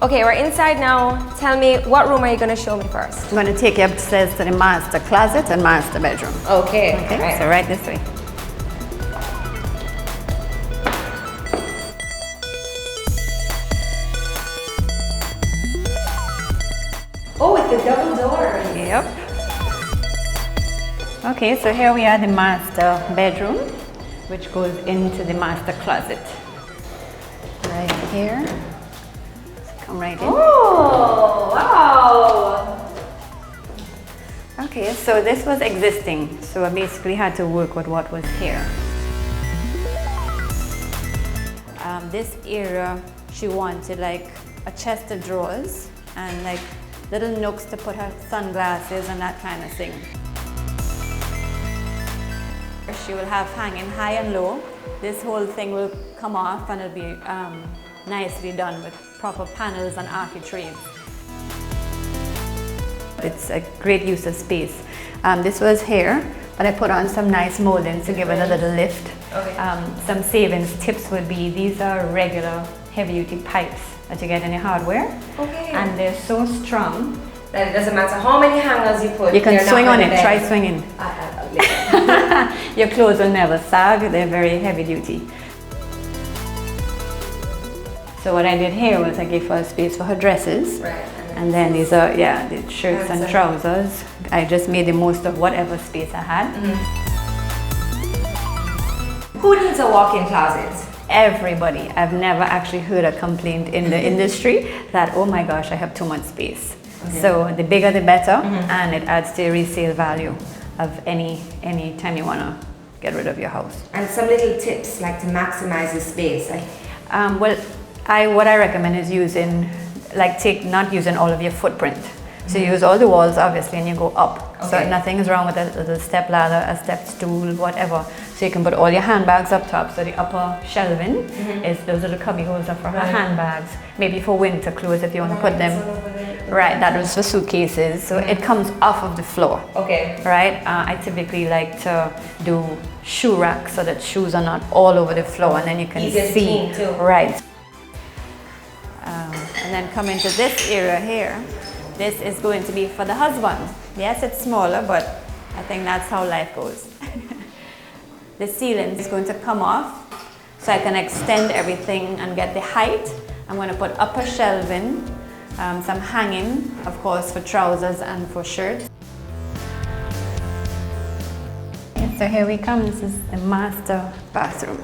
Okay, we're inside now. Tell me, what room are you going to show me first? I'm going to take you upstairs to the master closet and master bedroom. Okay. Okay, right. so right this way. Oh, it's a double door. Yep. Okay, so here we are, the master bedroom, which goes into the master closet. Right here. Come right in. Oh, wow. Okay, so this was existing, so I basically had to work with what was here. This area, she wanted like a chest of drawers and like little nooks to put her sunglasses and that kind of thing. She will have hanging high and low. This whole thing will come off and it'll be nicely done with proper panels and architraves. It's a great use of space. This was here, but I put on some nice moldings to give it a little lift. Okay. Some savings tips would be, these are regular heavy-duty pipes that you get in your hardware. Okay. And they're so strong that it doesn't matter how many hangers you put. you can swing on it. Bend. Try swinging. Your clothes will never sag. They're very heavy-duty. So what I did here was I gave her a space for her dresses. Right. And then these are, yeah, the shirts and trousers. I just made the most of whatever space I had. Mm-hmm. Who needs a walk-in closet? Everybody. I've never actually heard a complaint in the industry that, oh my gosh, I have too much space. Okay. So the bigger the better, and it adds to the resale value of any time you want to get rid of your house. And some little tips like to maximize the space. Well, what I recommend is using, not using all of your footprint. So you use all the walls obviously and you go up. Okay. So nothing is wrong with a step ladder, a step stool, whatever. So you can put all your handbags up top. So the upper shelving is those little cubby holes are for her handbags. Maybe for winter clothes if you want to put them. Right, that was for suitcases. So it comes off of the floor. Okay. Right, I typically like to do shoe racks so that shoes are not all over the floor and then you can easier see. Clean too. Right. And then come into this area here. This is going to be for the husband. Yes, it's smaller, but I think that's how life goes. The ceiling is going to come off, so I can extend everything and get the height. I'm going to put upper shelving, some hanging, of course, for trousers and for shirts. So here we come. This is the master bathroom.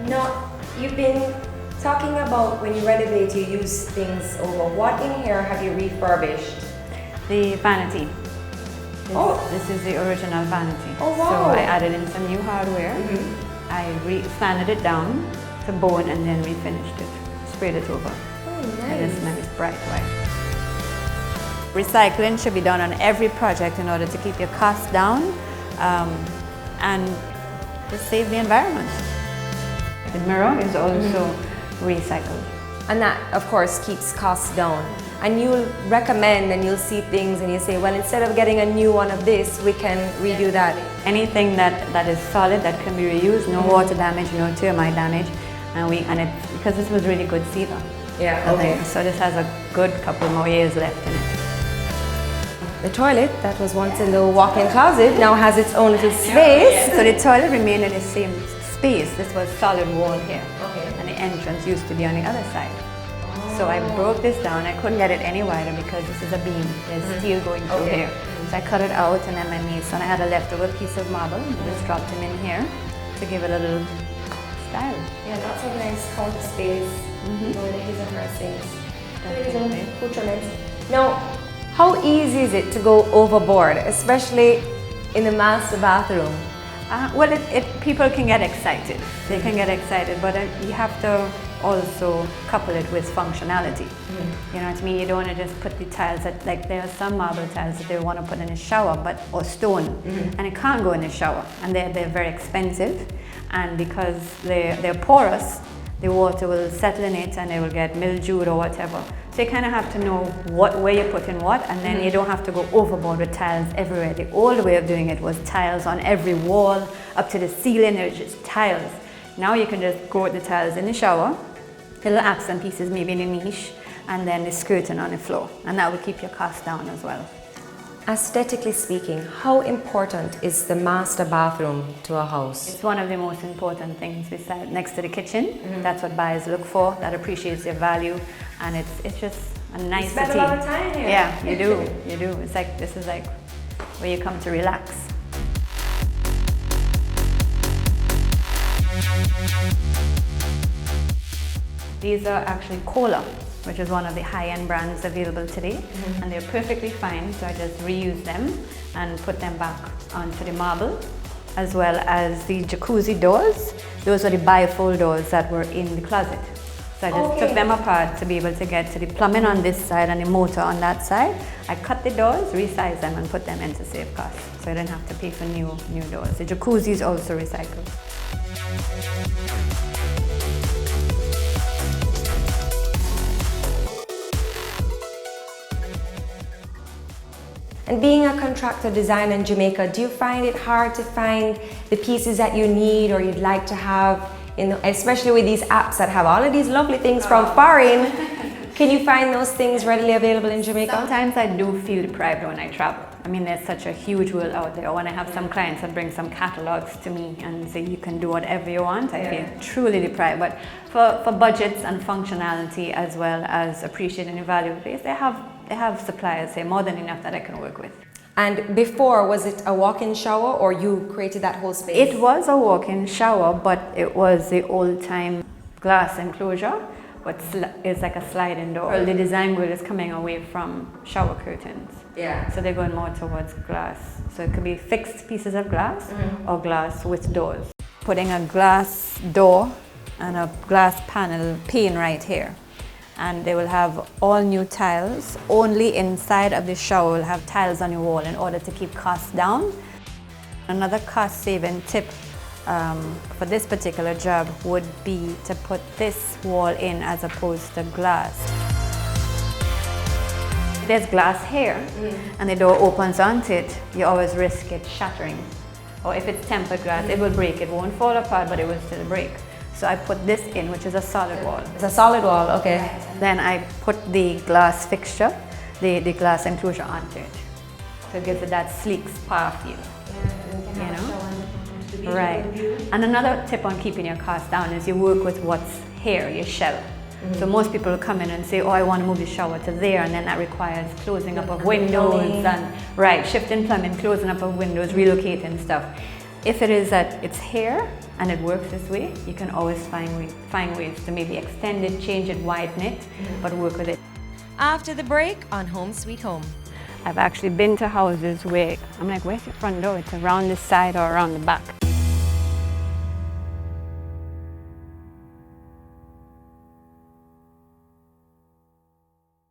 Now, you've been talking about when you renovate, you use things over. What in here have you refurbished? The vanity. This is the original vanity. Oh, wow. So I added in some new hardware. I sanded it down to bone and then refinished it. Sprayed it over. Oh, nice. And it's nice bright white. Recycling should be done on every project in order to keep your costs down and to save the environment. The mirror is also recycled. And that, of course, keeps costs down. And you'll recommend and you'll see things and you say, well, instead of getting a new one of this, we can redo that. Anything that is solid, that can be reused, no water damage, no termite damage, because this was really good cedar. Yeah, okay. So this has a good couple more years left in it. The toilet that was once a little walk-in closet now has its own little space. So the toilet remained in the same space. This was solid wall here. Okay. And the entrance used to be on the other side. So I broke this down. I couldn't get it any wider because this is a beam. There's steel going through here. So I cut it out, and then my mason, I had a leftover piece of marble. I just dropped him in here to give it a little style. Yeah, lots of nice counter space. You know, his and her things. Now, how easy is it to go overboard, especially in the master bathroom? Well, people can get excited. They can get excited, but you have to also couple it with functionality. You know what I mean? You don't want to just put the tiles that, like there are some marble tiles that they want to put in a shower, or stone, and it can't go in the shower, and they're very expensive, and because they're porous, the water will settle in it and it will get mildewed or whatever. So you kind of have to know where you're putting what, and then you don't have to go overboard with tiles everywhere. The old way of doing it was tiles on every wall, up to the ceiling, there's just tiles. Now you can just go with the tiles in the shower, little accent pieces maybe in the niche, and then the skirting on the floor. And that will keep your cost down as well. Aesthetically speaking, how important is the master bathroom to a house? It's one of the most important things beside next to the kitchen. That's what buyers look for, that appreciates their value, and it's just a nicety. You spend a lot of time here. Yeah, you do. It's like, this is like where you come to relax. These are actually Cola, which is one of the high-end brands available today, and they're perfectly fine, so I just reuse them and put them back onto the marble, as well as the jacuzzi doors. Those are the bifold doors that were in the closet. So I just took them apart to be able to get to the plumbing on this side and the motor on that side. I cut the doors, resize them, and put them in to save cost, so I didn't have to pay for new doors. The jacuzzi is also recycled. And being a contractor designer in Jamaica, do you find it hard to find the pieces that you need or you'd like to have, especially with these apps that have all of these lovely things from foreign? Can you find those things readily available in Jamaica? Sometimes I do feel deprived when I travel. I mean, there's such a huge world out there. When I have some clients that bring some catalogs to me and say you can do whatever you want, I feel truly deprived. But for budgets and functionality, as well as appreciating the value of the place, they have suppliers here, more than enough that I can work with. And before, was it a walk-in shower or you created that whole space? It was a walk-in shower, but it was the old-time glass enclosure, but it's like a sliding door. The design world is coming away from shower curtains. Yeah. So they're going more towards glass. So it could be fixed pieces of glass or glass with doors. Putting a glass door and a glass panel pane right here. And they will have all new tiles. Only inside of the shower will have tiles on the wall in order to keep costs down. Another cost-saving tip for this particular job would be to put this wall in as opposed to glass. There's glass here and the door opens onto it, you always risk it shattering. Or if it's tempered glass, it will break. It won't fall apart, but it will still break. So I put this in, which is a solid wall. It's a solid wall, okay. Then I put the glass fixture, the glass enclosure onto it. So it gives it that sleek spa feel. You know? Right. And another tip on keeping your costs down is you work with what's here, your shell. So most people come in and say, oh, I want to move the shower to there, and then that requires closing up of windows and shifting plumbing, closing up of windows, relocating stuff. If it is that it's here and it works this way, you can always find ways to maybe extend it, change it, widen it, but work with it. After the break on Home Sweet Home. I've actually been to houses where I'm like, where's your front door? It's around the side or around the back.